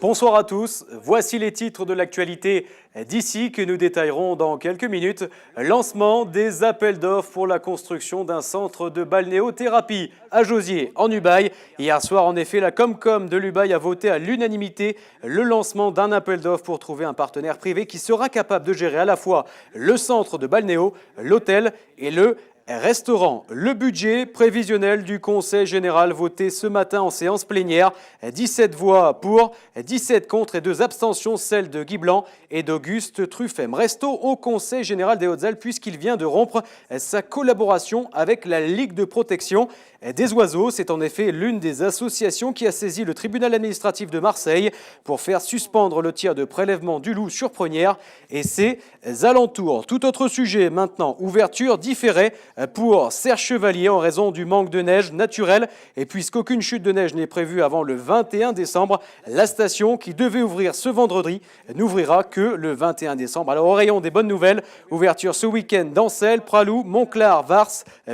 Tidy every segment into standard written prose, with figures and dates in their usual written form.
Bonsoir à tous, voici les titres de l'actualité d'ici que nous détaillerons dans quelques minutes. Lancement des appels d'offres pour la construction d'un centre de balnéothérapie à Josier, en Ubaye. Hier soir, en effet, la Comcom de l'Ubaye a voté à l'unanimité le lancement d'un appel d'offres pour trouver un partenaire privé qui sera capable de gérer à la fois le centre de balnéo, l'hôtel et le restaurant. Le budget prévisionnel du Conseil général voté ce matin en séance plénière. 17 voix pour, 17 contre et 2 abstentions, celles de Guy Blanc et d'Auguste Truffem. Resto au Conseil général des Hautes-Alpes puisqu'il vient de rompre sa collaboration avec la Ligue de protection des oiseaux. C'est en effet l'une des associations qui a saisi le tribunal administratif de Marseille pour faire suspendre le tir de prélèvement du loup sur Prunières et ses alentours. Tout autre sujet maintenant, ouverture différée pour Serre Chevalier en raison du manque de neige naturelle et puisqu'aucune chute de neige n'est prévue avant le 21 décembre, la station qui devait ouvrir ce vendredi n'ouvrira que le 21 décembre. Alors au rayon des bonnes nouvelles, ouverture ce week-end d'Ancel, Pralou, Montclar, Vars,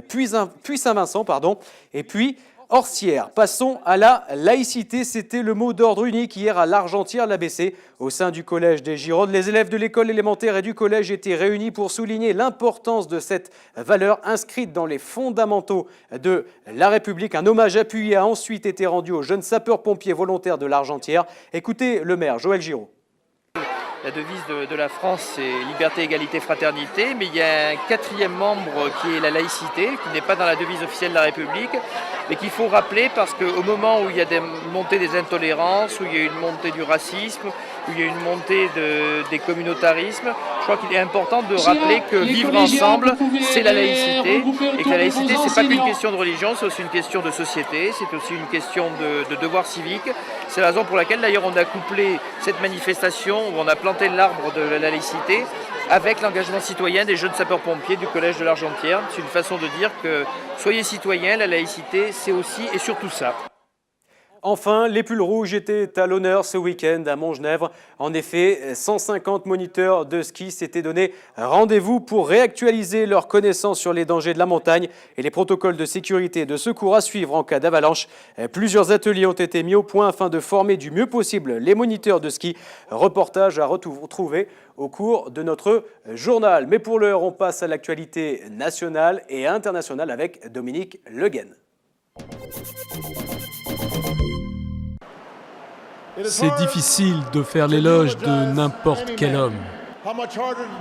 puis Saint-Vincent, et puis Orsières. Passons à la laïcité. C'était le mot d'ordre unique hier à l'Argentière, l'ABC. Au sein du collège des Girondes, les élèves de l'école élémentaire et du collège étaient réunis pour souligner l'importance de cette valeur inscrite dans les fondamentaux de la République. Un hommage appuyé a ensuite été rendu aux jeunes sapeurs-pompiers volontaires de l'Argentière. Écoutez le maire Joël Giraud. La devise de la France, c'est liberté, égalité, fraternité, mais il y a un quatrième membre qui est la laïcité, qui n'est pas dans la devise officielle de la République, mais qu'il faut rappeler parce qu'au moment où il y a des montées des intolérances, où il y a une montée du racisme, où il y a une montée des communautarismes, je crois qu'il est important de rappeler que vivre ensemble, c'est la laïcité, et que la laïcité, c'est pas qu'une question de religion, c'est aussi une question de société, c'est aussi une question de devoir civique. C'est la raison pour laquelle d'ailleurs on a couplé cette manifestation où on a planté l'arbre de la laïcité avec l'engagement citoyen des jeunes sapeurs-pompiers du collège de l'Argentière. C'est une façon de dire que soyez citoyens, la laïcité c'est aussi et surtout ça. Enfin, les pulls rouges étaient à l'honneur ce week-end à Montgenèvre. En effet, 150 moniteurs de ski s'étaient donné rendez-vous pour réactualiser leurs connaissances sur les dangers de la montagne et les protocoles de sécurité et de secours à suivre en cas d'avalanche. Plusieurs ateliers ont été mis au point afin de former du mieux possible les moniteurs de ski. Reportage à retrouver au cours de notre journal. Mais pour l'heure, on passe à l'actualité nationale et internationale avec Dominique Leguen. C'est difficile de faire l'éloge de n'importe quel homme.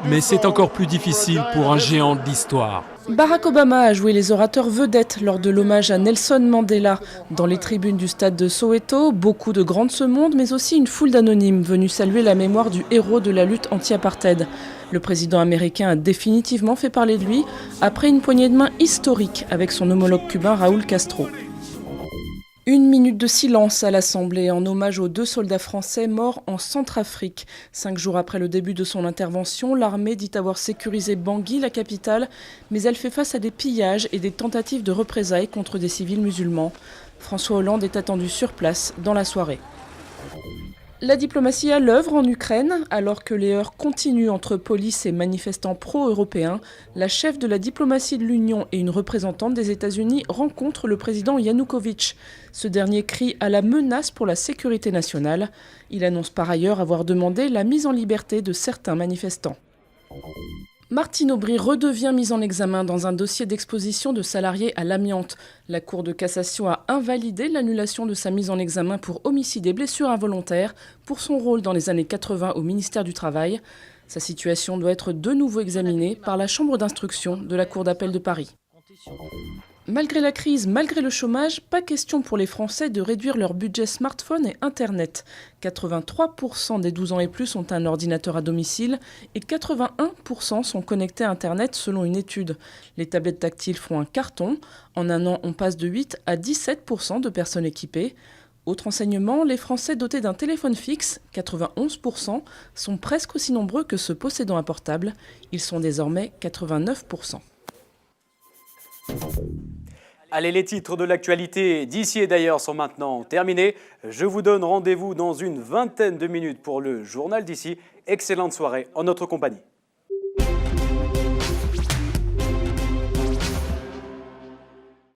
Mais c'est encore plus difficile pour un géant de l'histoire. Barack Obama a joué les orateurs vedettes lors de l'hommage à Nelson Mandela. Dans les tribunes du stade de Soweto, beaucoup de grands de ce monde, mais aussi une foule d'anonymes venus saluer la mémoire du héros de la lutte anti-apartheid. Le président américain a définitivement fait parler de lui après une poignée de main historique avec son homologue cubain Raúl Castro. Une minute de silence à l'Assemblée en hommage aux 2 soldats français morts en Centrafrique. 5 jours après le début de son intervention, l'armée dit avoir sécurisé Bangui, la capitale, mais elle fait face à des pillages et des tentatives de représailles contre des civils musulmans. François Hollande est attendu sur place dans la soirée. La diplomatie à l'œuvre en Ukraine, alors que les heurts continuent entre police et manifestants pro-européens, la chef de la diplomatie de l'Union et une représentante des États-Unis rencontrent le président Yanukovych. Ce dernier crie à la menace pour la sécurité nationale. Il annonce par ailleurs avoir demandé la mise en liberté de certains manifestants. Martine Aubry redevient mise en examen dans un dossier d'exposition de salariés à l'amiante. La Cour de cassation a invalidé l'annulation de sa mise en examen pour homicide et blessure involontaire pour son rôle dans les années 80 au ministère du Travail. Sa situation doit être de nouveau examinée par la Chambre d'instruction de la Cour d'appel de Paris. Malgré la crise, malgré le chômage, pas question pour les Français de réduire leur budget smartphone et Internet. 83% des 12 ans et plus ont un ordinateur à domicile et 81% sont connectés à Internet selon une étude. Les tablettes tactiles font un carton. En un an, on passe de 8 à 17% de personnes équipées. Autre enseignement, les Français dotés d'un téléphone fixe, 91%, sont presque aussi nombreux que ceux possédant un portable. Ils sont désormais 89%. Allez, les titres de l'actualité d'ici et d'ailleurs sont maintenant terminés. Je vous donne rendez-vous dans une vingtaine de minutes pour le journal d'ici. Excellente soirée en notre compagnie.